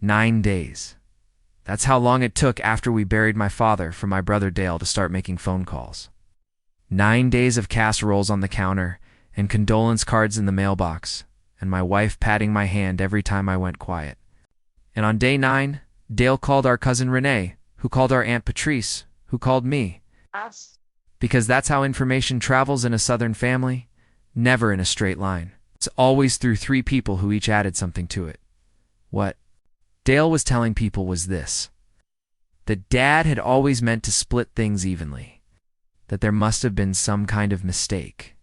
9 days. That's how long it took after we buried my father for my brother Dale to start making phone calls. 9 days of casseroles on the counter and condolence cards in the mailbox, and my wife patting my hand every time I went quiet. And on day 9, Dale called our cousin Renee, who called our Aunt Patrice, who called me. Us. Because that's how information travels in a Southern family, never in a straight line. It's always through 3 people who each added something to it. What Dale was telling people was this: that Dad had always meant to split things evenly, that there must have been some kind of mistake,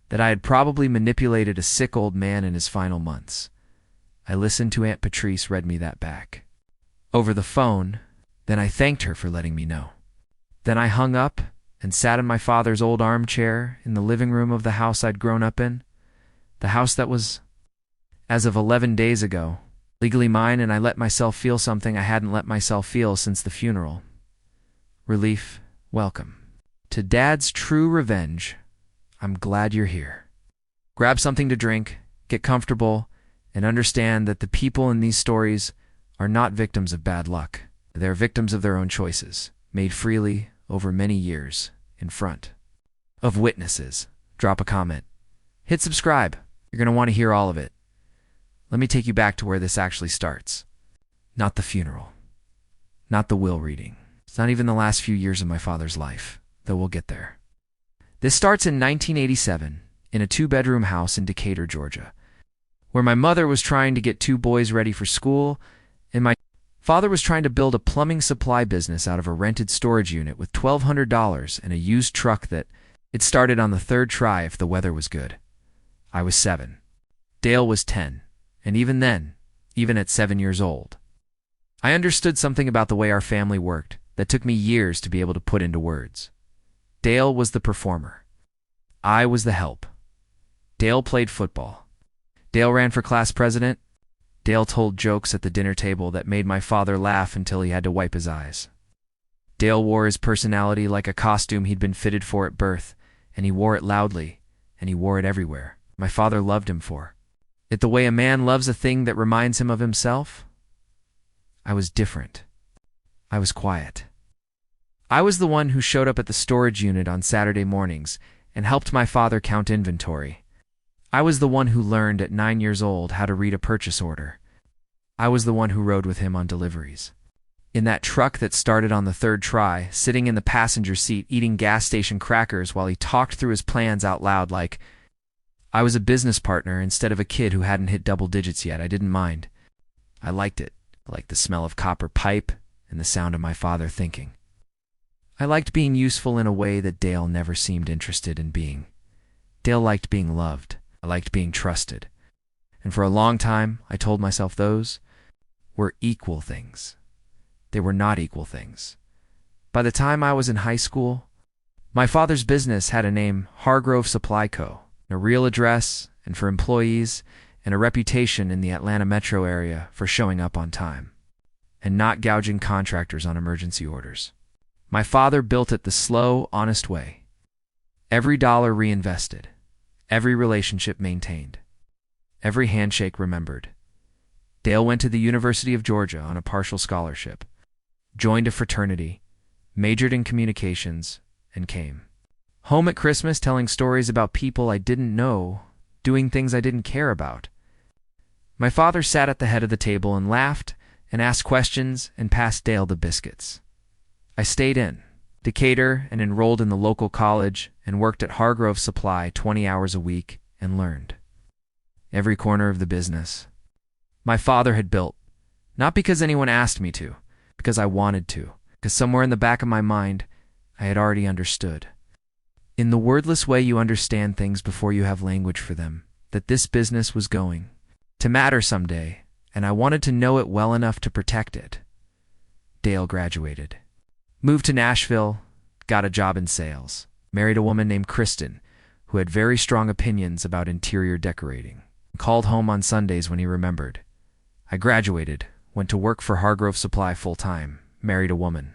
that I had probably manipulated a sick old man in his final months. I listened to Aunt Patrice read me that back over the phone, then I thanked her for letting me know. Then I hung up and sat in my father's old armchair in the living room of the house I'd grown up in, the house that was, as of 11 days ago, legally mine, and I let myself feel something I hadn't let myself feel since the funeral. Relief, welcome. To Dad's true revenge, I'm glad you're here. Grab something to drink, get comfortable, and understand that the people in these stories are not victims of bad luck. They're victims of their own choices, made freely over many years in front of witnesses. Drop a comment. Hit subscribe. You're going to want to hear all of it. Let me take you back to where this actually starts. Not the funeral. Not the will reading. It's not even the last few years of my father's life, though we'll get there. This starts in 1987 in a 2-bedroom house in Decatur, Georgia, where my mother was trying to get 2 boys ready for school, and my father was trying to build a plumbing supply business out of a rented storage unit with $1,200 and a used truck that it started on the 3rd try if the weather was good. I was 7. Dale was 10. And even then, even at 7 years old, I understood something about the way our family worked that took me years to be able to put into words. Dale was the performer. I was the help. Dale played football. Dale ran for class president. Dale told jokes at the dinner table that made my father laugh until he had to wipe his eyes. Dale wore his personality like a costume he'd been fitted for at birth, and he wore it loudly, and he wore it everywhere. My father loved him for it the way a man loves a thing that reminds him of himself. I was different. I was quiet. I was the one who showed up at the storage unit on Saturday mornings and helped my father count inventory. I was the one who learned at 9 years old how to read a purchase order. I was the one who rode with him on deliveries. In that truck that started on the 3rd try, sitting in the passenger seat eating gas station crackers while he talked through his plans out loud like I was a business partner instead of a kid who hadn't hit double digits yet. I didn't mind. I liked it. I liked the smell of copper pipe and the sound of my father thinking. I liked being useful in a way that Dale never seemed interested in being. Dale liked being loved. I liked being trusted. And for a long time, I told myself those were equal things. They were not equal things. By the time I was in high school, my father's business had a name, Hargrove Supply Co., a real address, and for employees, and a reputation in the Atlanta metro area for showing up on time and not gouging contractors on emergency orders. My father built it the slow, honest way. Every dollar reinvested, every relationship maintained, every handshake remembered. Dale went to the University of Georgia on a partial scholarship, joined a fraternity, majored in communications, and came home at Christmas telling stories about people I didn't know, doing things I didn't care about. My father sat at the head of the table and laughed and asked questions and passed Dale the biscuits. I stayed in Decatur and enrolled in the local college and worked at Hargrove Supply 20 hours a week and learned every corner of the business my father had built, not because anyone asked me to, because I wanted to, because somewhere in the back of my mind I had already understood. In the wordless way you understand things before you have language for them, that this business was going to matter someday, and I wanted to know it well enough to protect it. Dale graduated, moved to Nashville, got a job in sales, married a woman named Kristen, who had very strong opinions about interior decorating, called home on Sundays when he remembered. I graduated, went to work for Hargrove Supply full-time, married a woman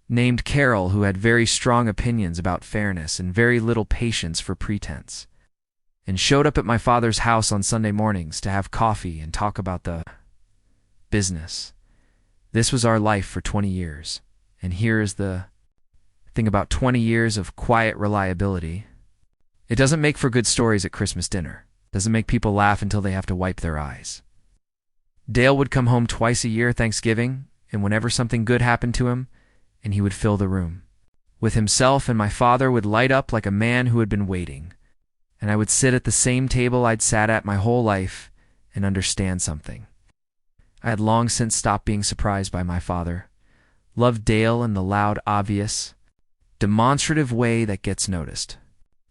named Carol who had very strong opinions about fairness and very little patience for pretense, and showed up at my father's house on Sunday mornings to have coffee and talk about the business. This was our life for 20 years. And here is the thing about 20 years of quiet reliability. It doesn't make for good stories at Christmas dinner. It doesn't make people laugh until they have to wipe their eyes. Dale would come home twice a year Thanksgiving, and whenever something good happened to him, and he would fill the room with himself, and my father would light up like a man who had been waiting. And I would sit at the same table I'd sat at my whole life and understand something. I had long since stopped being surprised by my father, loved Dale in the loud, obvious, demonstrative way that gets noticed.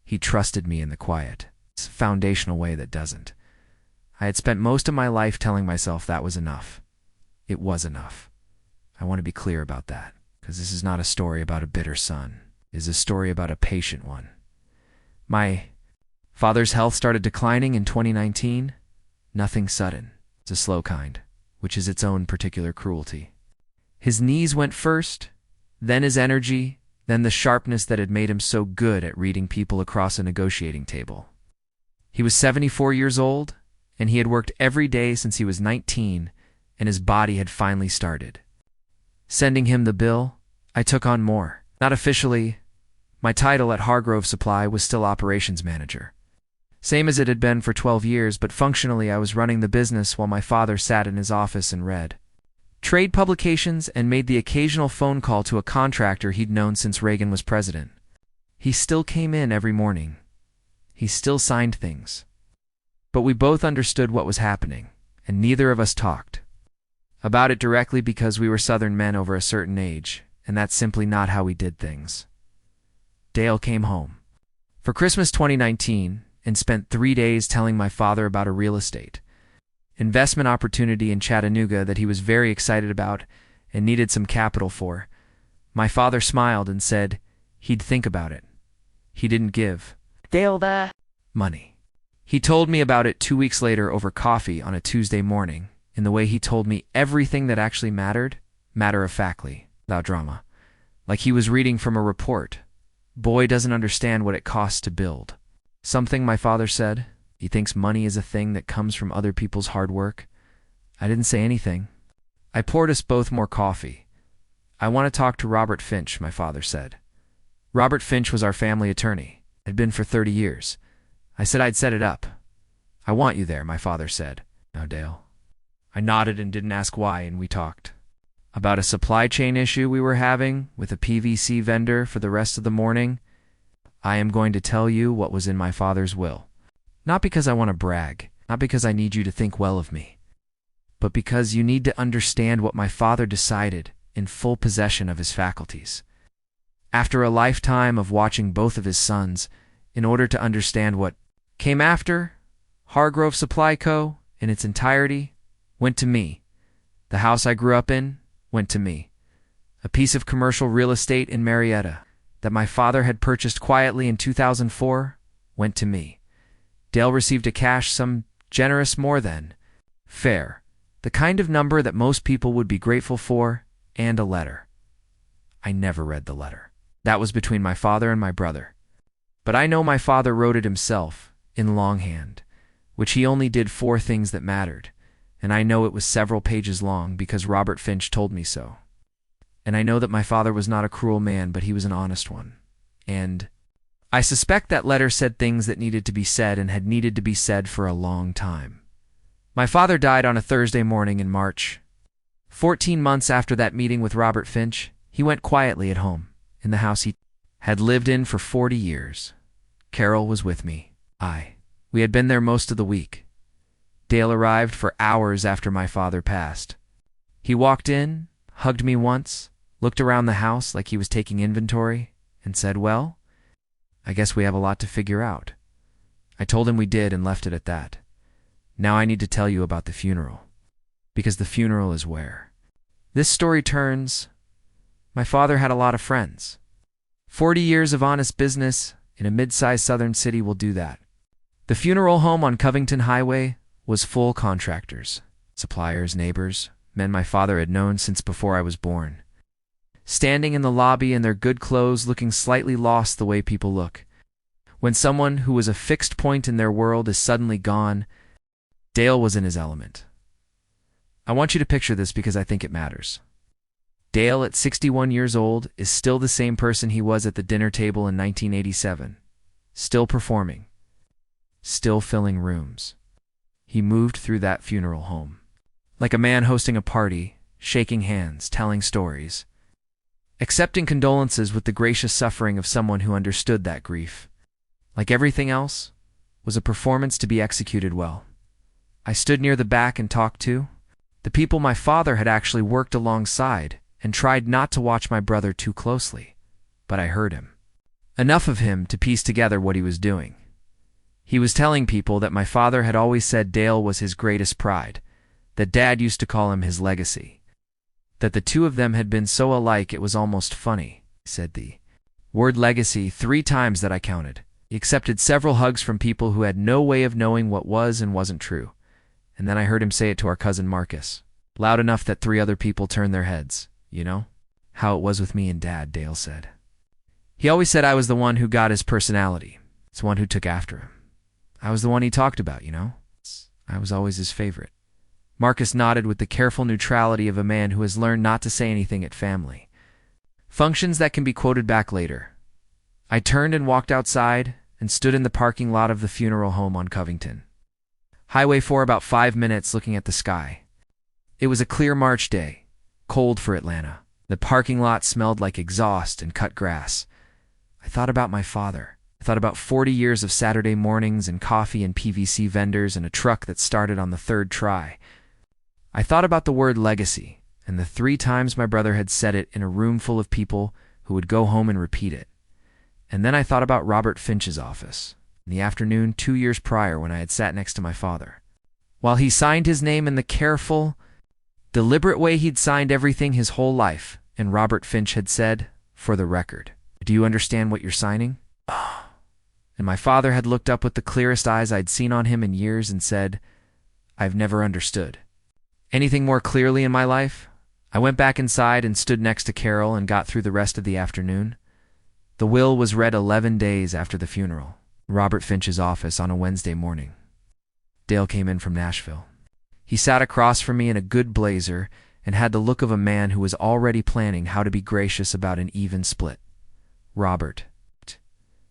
He trusted me in the quiet, foundational way that doesn't. I had spent most of my life telling myself that was enough. It was enough. I want to be clear about that, because this is not a story about a bitter son. It is a story about a patient one. My father's health started declining in 2019. Nothing sudden. It's a slow kind, which is its own particular cruelty. His knees went first, then his energy, then the sharpness that had made him so good at reading people across a negotiating table. He was 74 years old, and he had worked every day since he was 19, and his body had finally started. Sending him the bill, I took on more. Not officially, my title at Hargrove Supply was still operations manager. Same as it had been for 12 years, but functionally I was running the business while my father sat in his office and read trade publications and made the occasional phone call to a contractor he'd known since Reagan was president. He still came in every morning. He still signed things. But we both understood what was happening, and neither of us talked about it directly because we were Southern men over a certain age, and that's simply not how we did things. Dale came home for Christmas 2019 and spent 3 days telling my father about a real estate investment opportunity in Chattanooga that he was very excited about and needed some capital for. My father smiled and said he'd think about it. He didn't give Dale the money. He told me about it 2 weeks later over coffee on a Tuesday morning, in the way he told me everything that actually mattered, matter-of-factly, without drama. Like he was reading from a report. Boy doesn't understand what it costs to build. Something my father said. He thinks money is a thing that comes from other people's hard work. I didn't say anything. I poured us both more coffee. I want to talk to Robert Finch, my father said. Robert Finch was our family attorney. Had been for 30 years. I said I'd set it up. I want you there, my father said. Now, Dale. I nodded and didn't ask why, and we talked about a supply chain issue we were having with a PVC vendor for the rest of the morning. I am going to tell you what was in my father's will. Not because I want to brag, not because I need you to think well of me, but because you need to understand what my father decided in full possession of his faculties. After a lifetime of watching both of his sons, in order to understand what came after, Hargrove Supply Co. in its entirety went to me. The house I grew up in went to me. A piece of commercial real estate in Marietta that my father had purchased quietly in 2004 went to me. Dale received a cash sum generous more than fair, the kind of number that most people would be grateful for, and a letter. I never read the letter. That was between my father and my brother. But I know my father wrote it himself, in longhand, which he only did 4 things that mattered, and I know it was several pages long because Robert Finch told me so. And I know that my father was not a cruel man, but he was an honest one. And I suspect that letter said things that needed to be said and had needed to be said for a long time. My father died on a Thursday morning in March. 14 months after that meeting with Robert Finch, he went quietly at home, in the house he had lived in for 40 years. Carol was with me. We had been there most of the week. Dale arrived for hours after my father passed. He walked in, hugged me once, looked around the house like he was taking inventory, and said, "Well, I guess we have a lot to figure out." I told him we did and left it at that. Now I need to tell you about the funeral, because the funeral is where this story turns. My father had a lot of friends. 40 years of honest business in a mid-sized southern city will do that. The funeral home on Covington Highway was full contractors, suppliers, neighbors, men my father had known since before I was born. Standing in the lobby in their good clothes, looking slightly lost the way people look when someone who was a fixed point in their world is suddenly gone. Dale was in his element. I want you to picture this because I think it matters. Dale, at 61 years old, is still the same person he was at the dinner table in 1987. Still performing. Still filling rooms. He moved through that funeral home. Like a man hosting a party, shaking hands, telling stories. Accepting condolences with the gracious suffering of someone who understood that grief. Like everything else, was a performance to be executed well. I stood near the back and talked to the people my father had actually worked alongside and tried not to watch my brother too closely, but I heard him. Enough of him to piece together what he was doing. He was telling people that my father had always said Dale was his greatest pride, that Dad used to call him his legacy, that the two of them had been so alike it was almost funny. He said the word legacy 3 times that I counted. He accepted several hugs from people who had no way of knowing what was and wasn't true. And then I heard him say it to our cousin Marcus, loud enough that 3 other people turned their heads. You know how it was with me and Dad, Dale said. He always said I was the one who got his personality. It's the one who took after him. I was the one he talked about, you know? I was always his favorite. Marcus nodded with the careful neutrality of a man who has learned not to say anything at family functions that can be quoted back later. I turned and walked outside and stood in the parking lot of the funeral home on Covington Highway for about 5 minutes looking at the sky. It was a clear March day, cold for Atlanta. The parking lot smelled like exhaust and cut grass. I thought about my father. I thought about 40 years of Saturday mornings and coffee and PVC vendors and a truck that started on the 3rd try. I thought about the word legacy and the 3 times my brother had said it in a room full of people who would go home and repeat it. And then I thought about Robert Finch's office in the afternoon 2 years prior when I had sat next to my father. While he signed his name in the careful, deliberate way he'd signed everything his whole life, and Robert Finch had said, for the record, "Do you understand what you're signing?" And my father had looked up with the clearest eyes I'd seen on him in years and said, "I've never understood anything more clearly in my life." I went back inside and stood next to Carol and got through the rest of the afternoon. The will was read 11 days after the funeral, in Robert Finch's office on a Wednesday morning. Dale came in from Nashville. He sat across from me in a good blazer and had the look of a man who was already planning how to be gracious about an even split. Robert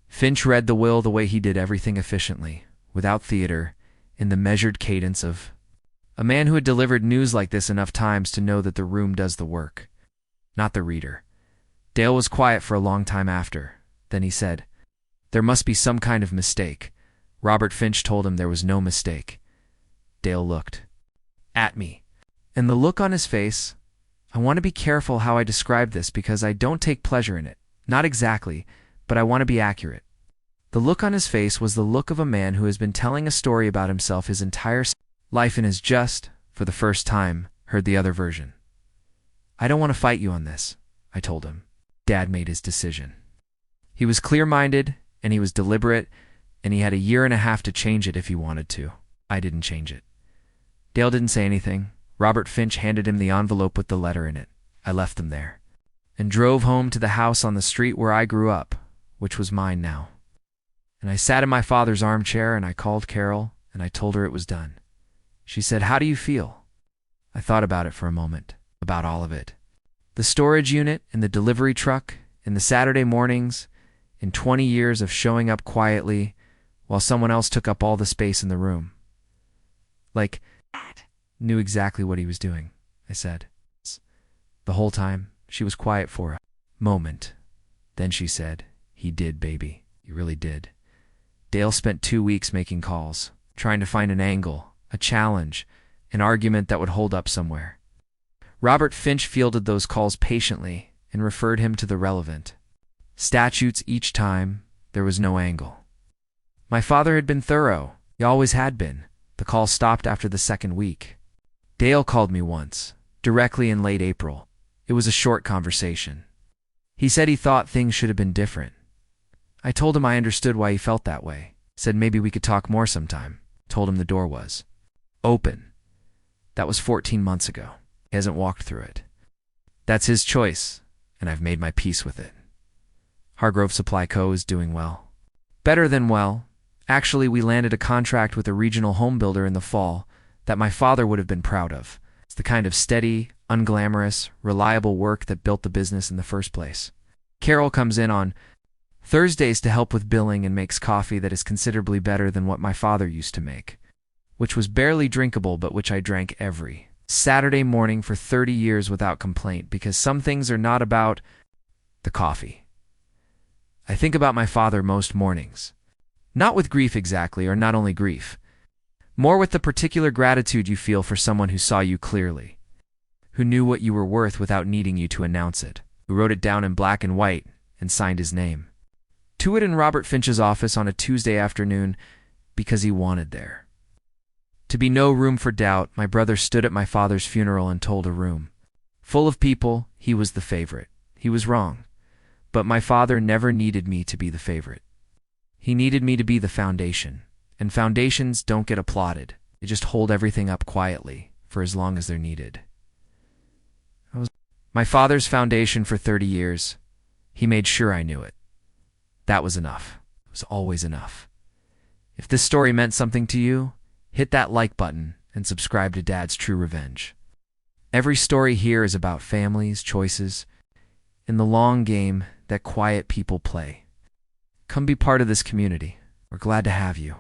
Finch read the will the way he did everything efficiently, without theater, in the measured cadence of a man who had delivered news like this enough times to know that the room does the work, not the reader. Dale was quiet for a long time after. Then he said, "There must be some kind of mistake." Robert Finch told him there was no mistake. Dale looked at me, and the look on his face, I want to be careful how I describe this because I don't take pleasure in it. Not exactly, but I want to be accurate. The look on his face was the look of a man who has been telling a story about himself his entire life and has just, for the first time, heard the other version. "I don't want to fight you on this," I told him. Dad made his decision. He was clear-minded, and he was deliberate, and he had 1.5 years to change it if he wanted to. I didn't change it. Dale didn't say anything. Robert Finch handed him the envelope with the letter in it. I left them there and drove home to the house on the street where I grew up, which was mine now. And I sat in my father's armchair and I called Carol and I told her it was done. She said, "How do you feel?" I thought about it for a moment, about all of it. The storage unit and the delivery truck and the Saturday mornings and 20 years of showing up quietly while someone else took up all the space in the room. Like, Dad knew exactly what he was doing, I said. The whole time, she was quiet for a moment. Then she said, "He did, baby. He really did." Dale spent 2 weeks making calls, trying to find an angle, a challenge, an argument that would hold up somewhere. Robert Finch fielded those calls patiently and referred him to the relevant statutes each time. There was no angle. My father had been thorough. He always had been. The call stopped after the 2nd week. Dale called me once, directly in late April. It was a short conversation. He said he thought things should have been different. I told him I understood why he felt that way. Said maybe we could talk more sometime. Told him the door was open. That was 14 months ago. He hasn't walked through it. That's his choice, and I've made my peace with it. Hargrove Supply Co. is doing well. Better than well. Actually, we landed a contract with a regional home builder in the fall that my father would have been proud of. the kind of steady, unglamorous, reliable work that built the business in the first place. Carol comes in on Thursdays to help with billing and makes coffee that is considerably better than what my father used to make, which was barely drinkable but which I drank every Saturday morning for 30 years without complaint, because some things are not about the coffee. I think about my father most mornings. Not with grief exactly, or not only grief. More with the particular gratitude you feel for someone who saw you clearly, who knew what you were worth without needing you to announce it, who wrote it down in black and white and signed his name to it in Robert Finch's office on a Tuesday afternoon because he wanted there to be no room for doubt. My brother stood at my father's funeral and told a room full of people he was the favorite. He was wrong, but my father never needed me to be the favorite. He needed me to be the foundation, and foundations don't get applauded. They just hold everything up quietly for as long as they're needed. I was my father's foundation for 30 years. He made sure I knew it. That was enough. It was always enough. If this story meant something to you, hit that like button and subscribe to Dad's True Revenge. Every story here is about families, choices, and the long game that quiet people play. Come be part of this community. We're glad to have you.